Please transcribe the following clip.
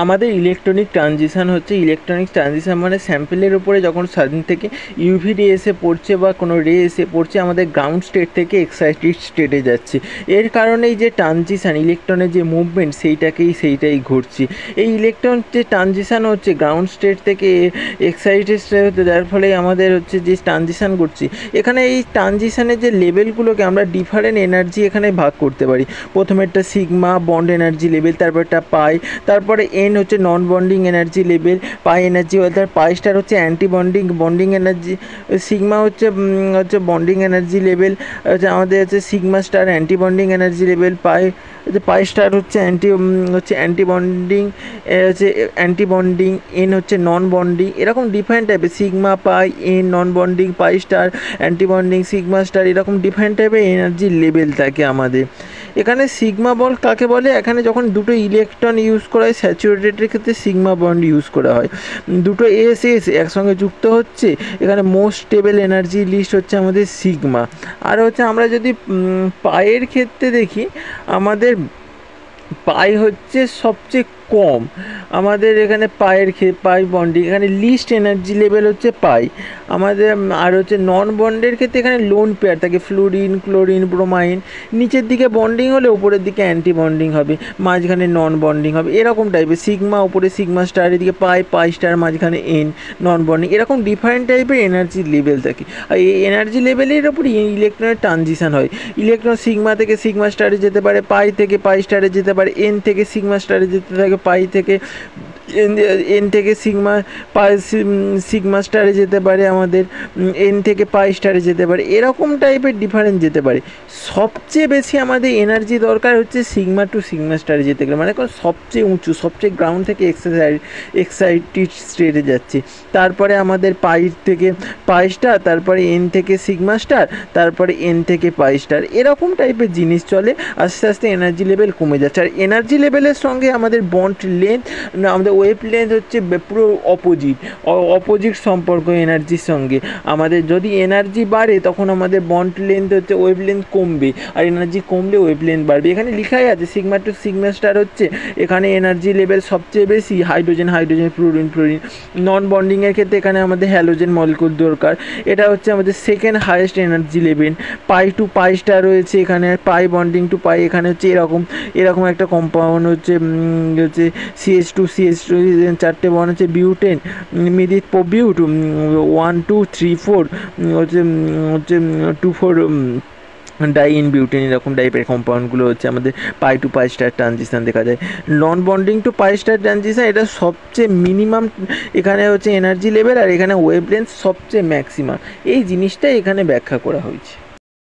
আমাদের electronic transition হচ্ছে electronic transition মানে স্যাম্পেলের উপরে যখন সারাদিন থেকে ইউভি রে এসে পড়ছে বা কোনো রে এসে পড়ছে আমাদের গ্রাউন্ড স্টেট থেকে এক্সাইটেড স্টেটে যাচ্ছে। এর কারণেই যে ট্রানজিশান ইলেকট্রনের যে মুভমেন্ট সেইটাই ঘটছে। এই ইলেকট্রন যে ট্রানজিশান হচ্ছে গ্রাউন্ড স্টেট থেকে এক্সাইটেড স্টেট হতে, যার ফলে আমাদের হচ্ছে যে ট্রানজিশান করছি এখানে এই ট্রানজিশানের যে লেভেলগুলোকে আমরা ডিফারেন্ট এনার্জি এখানে ভাগ করতে পারি। প্রথমে একটা সিগমা বন্ড এনার্জি লেভেল, তারপর একটা পাই, তারপরে এন হচ্ছে non bonding energy level, pi energy, তার পাই স্টার হচ্ছে অ্যান্টি বন্ডিং এনার্জি, সিগমা হচ্ছে বন্ডিং এনার্জি লেভেল, হচ্ছে আমাদের হচ্ছে sigma star anti bonding energy level, pi star হচ্ছে অ্যান্টি বন্ডিং, হচ্ছে অ্যান্টি বন্ডিং, এন হচ্ছে নন বন্ডিং। এরকম ডিফারেন্ট টাইপের sigma, pi, n, non bonding, pi star, anti bonding, sigma star, এরকম ডিফারেন্ট টাইপের এনার্জি লেভেল থাকে আমাদের এখানে। সিগমা বন্ড কাকে বলে? এখানে যখন দুটো ইলেকট্রন ইউজ করা হয় স্যাচুরেটেডের ক্ষেত্রে সিগমা বন্ড ইউজ করা হয়। দুটো এস একসঙ্গে যুক্ত হচ্ছে, এখানে মোস্ট স্টেবল এনার্জি লিস্ট হচ্ছে আমাদের সিগমা। আর হচ্ছে আমরা যদি পায়ের ক্ষেত্রে দেখি, আমাদের পাই হচ্ছে সবচেয়ে কম আমাদের এখানে পাই বন্ডিং, এখানে লিস্ট এনার্জি লেভেল হচ্ছে পাই আমাদের। আর হচ্ছে নন বন্ডের ক্ষেত্রে এখানে লোন পেয়ার থাকে, ফ্লুরিন, ক্লোরিন, ব্রোমাইন। নিচের দিকে বন্ডিং হলে উপরের দিকে অ্যান্টি বন্ডিং হবে, মাঝখানে নন বন্ডিং হবে, এরকম টাইপের। সিগমা উপরে সিগমা স্টার, এদিকে পাই স্টার, মাঝখানে এন, নন বন্ডিং, এরকম ডিফারেন্ট টাইপের এনার্জি লেভেল থাকে। আর এই এনার্জি লেভেলের ওপর ইলেকট্রনের ট্রানজিশন হয়। ইলেকট্রন সিগমা থেকে সিগমা স্টারে যেতে পারে, পাই থেকে পাই স্টারে যেতে পারে, এন থেকে সিগমা স্টারে যেতে থাকে, পাই থেকে এন থেকে সিগমা স্টারে যেতে পারে, আমাদের এন থেকে পাই স্টারে যেতে পারে, এরকম টাইপের ডিফারেন্স যেতে পারে। সবচেয়ে বেশি আমাদের এনার্জি দরকার হচ্ছে সিগমা টু সিগমা স্টারে যেতে গেলে, মানে সবচেয়ে উঁচু, সবচেয়ে গ্রাউন্ড থেকে এক্সাইটেড স্টেটে যাচ্ছে। তারপরে আমাদের পাই থেকে পাই স্টার, তারপরে এন থেকে সিগমা স্টার, তারপরে এন থেকে পাই স্টার, এরকম টাইপের জিনিস চলে। আস্তে আস্তে এনার্জি লেভেল কমে যাচ্ছে। আর এনার্জি লেভেলের সঙ্গে আমাদের বন্ড লেন্থ, আমাদের ওয়েভ লেন্থ হচ্ছে পুরো অপোজিট সম্পর্ক এনার্জির সঙ্গে। আমাদের যদি এনার্জি বাড়ে তখন আমাদের বন্ড লেন্থ হচ্ছে ওয়েভ লেন্থ কমবে, আর এনার্জি কমলে ওয়েভ লেন্থ বাড়বে। এখানে লেখাই আছে সিগমা টু সিগমা স্টার হচ্ছে এখানে এনার্জি লেভেল সবচেয়ে বেশি, হাইড্রোজেন, ফ্লুরিন। নন বন্ডিংয়ের ক্ষেত্রে এখানে আমাদের হ্যালোজেন মলিকুল দরকার, এটা হচ্ছে আমাদের সেকেন্ড হাইয়েস্ট এনার্জি লেভেল। পাই টু পাই স্টার রয়েছে এখানে, পাই বন্ডিং টু পাই, এখানে হচ্ছে এরকম একটা কম্পাউন্ড হচ্ছে CH2 চারটে বন্ড হচ্ছে বিউটেন, মিডিট প্রোবিউট 1 2 3 4 হচ্ছে 2 4 ডাই ইন বিউটেন, এরকম টাইপের কম্পাউন্ডগুলো হচ্ছে আমাদের পাই টু পাই স্টার ট্রানজিশন দেখা যায়। নন বন্ডিং টু পাই স্টার ট্রানজিশন এটা সবচেয়ে মিনিমাম এখানে হচ্ছে এনার্জি লেভেল, আর এখানে ওয়েভ লেন্থ সবচেয়ে ম্যাক্সিমাম। এই জিনিসটাই এখানে ব্যাখ্যা করা হয়েছে।